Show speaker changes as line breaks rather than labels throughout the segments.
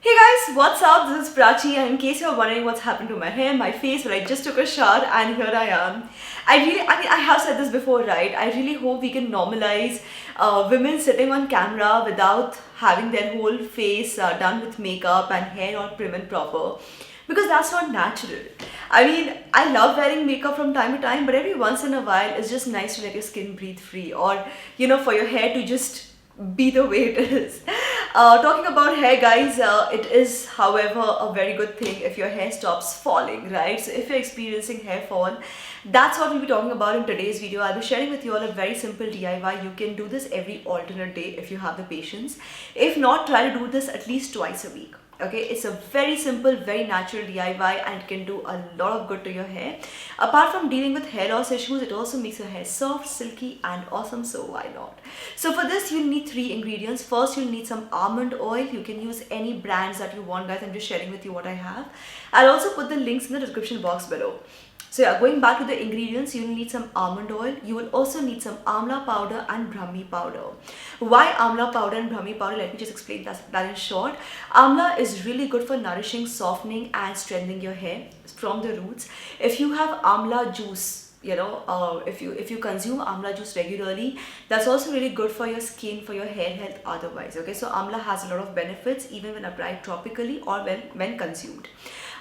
Hey guys, what's up? This is Prachi, and in case you're wondering what's happened to my hair, my face, well, I just took a shower and here I am. I have said this before, right? I really hope we can normalize women sitting on camera without having their whole face done with makeup and hair all prim and proper, because that's not natural. I mean, I love wearing makeup from time to time, but every once in a while, it's just nice to let your skin breathe free, or for your hair to just be the way it is. Talking about hair, guys, it is, however, a very good thing if your hair stops falling, right? So, if you're experiencing hair fall, that's what we'll be talking about in today's video. I'll be sharing with you all a very simple DIY. You can do this every alternate day if you have the patience. If not, try to do this at least twice a week. Okay, it's a very simple, very natural DIY and it can do a lot of good to your hair. Apart from dealing with hair loss issues, it also makes your hair soft, silky and awesome, so why not? So for this, you'll need 3 ingredients. First, you'll need some almond oil. You can use any brands that you want, guys. I'm just sharing with you what I have. I'll also put the links in the description box below. So yeah, going back to the ingredients, you will need some almond oil. You will also need some amla powder and brahmi powder. Why amla powder and brahmi powder? Let me just explain that in short. Amla is really good for nourishing, softening and strengthening your hair from the roots. If you have amla juice, if you consume amla juice regularly, that's also really good for your skin, for your hair health otherwise. Okay, so amla has a lot of benefits even when applied topically or when consumed.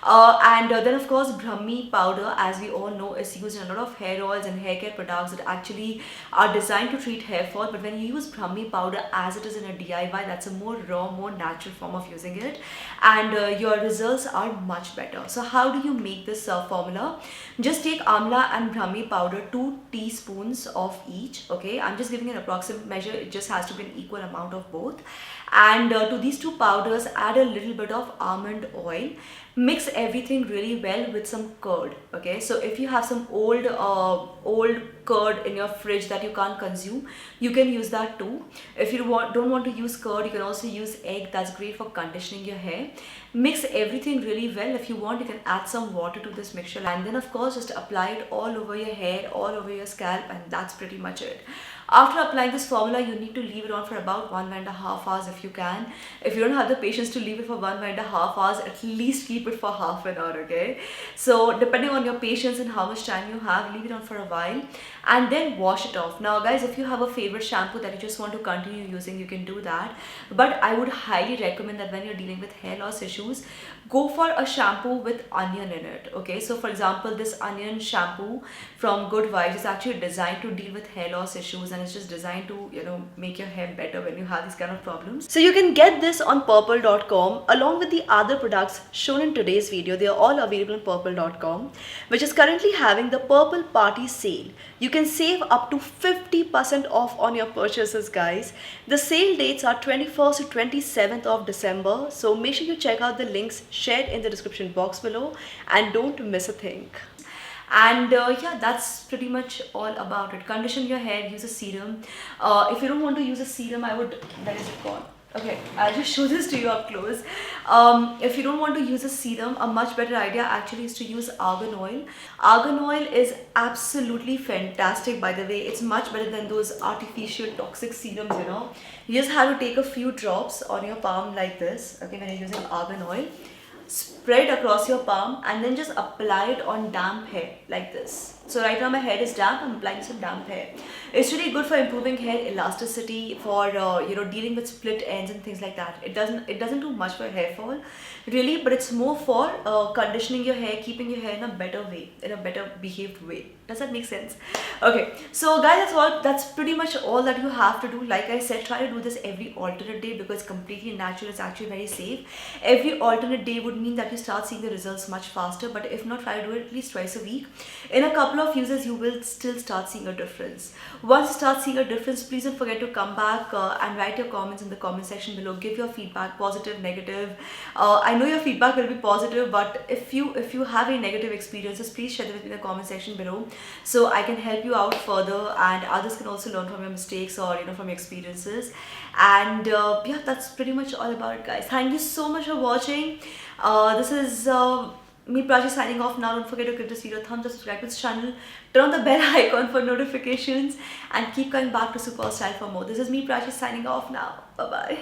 And then of course brahmi powder, as we all know, is used in a lot of hair oils and hair care products that actually are designed to treat hair fall. But when you use brahmi powder as it is in a DIY, that's a more raw, more natural form of using it, and your results are much better. So how do you make this formula? Just take amla and brahmi powder, 2 teaspoons of each. Okay, I'm just giving an approximate measure. It just has to be an equal amount of both. And to these 2 powders, add a little bit of almond oil. Mix everything really well with some curd. Okay, so if you have some old curd in your fridge that you can't consume, you can use that too. If you don't want to use curd, you can also use egg. That's great for conditioning your hair. Mix everything really well. If you want, you can add some water to this mixture, and then of course just apply it all over your hair, all over your scalp, and that's pretty much it. After applying this formula, you need to leave it on for about 1.5 hours if you can. If you don't have the patience to leave it for 1.5 hours, at least keep it for half an hour, okay? So depending on your patience and how much time you have, leave it on for a while and then wash it off. Now guys, if you have a favorite shampoo that you just want to continue using, you can do that. But I would highly recommend that when you're dealing with hair loss issues, go for a shampoo with onion in it, okay? So for example, this onion shampoo from Good Vibes is actually designed to deal with hair loss issues, and it's just designed to make your hair better when you have these kind of problems. So you can get this on purple.com along with the other products shown in today's video. They are all available on purple.com, which is currently having the Purple Party sale. You can save up to 50% off on your purchases, guys. The sale dates are 21st to 27th of December, so make sure you check out the links shared in the description box below and don't miss a thing. And yeah, that's pretty much all about it. Condition your hair, use a serum. If you don't want to use a serum, where is it gone? Okay, I'll just show this to you up close. If you don't want to use a serum, a much better idea actually is to use argan oil. Argan oil is absolutely fantastic, by the way. It's much better than those artificial toxic serums, You just have to take a few drops on your palm like this, okay, when you're using argan oil. Spread across your palm and then just apply it on damp hair like this. So right now my hair is damp, I'm applying some damp hair. It's really good for improving hair elasticity, for dealing with split ends and things like that. It doesn't do much for hair fall really, but it's more for conditioning your hair, keeping your hair in a better way, in a better behaved way. Does that make sense? Okay, so guys, that's pretty much all that you have to do. Like I said, try to do this every alternate day because it's completely natural. It's actually very safe. Every alternate day would mean that you start seeing the results much faster, but if not, try to do it at least twice a week. In a couple of uses, you will still start seeing a difference. Once you start seeing a difference, please don't forget to come back and write your comments in the comment section below. Give your feedback, positive, negative. I know your feedback will be positive, but if you have any negative experiences, please share them with me in the comment section below, so I can help you out further and others can also learn from your mistakes or from your experiences. And yeah, that's pretty much all about it, guys. Thank you so much for watching. This is me, Prachi, signing off now. Don't forget to give this video a thumbs up, subscribe to this channel, turn on the bell icon for notifications, and keep coming back to Super Style for more. This is me, Prachi, signing off now. Bye bye.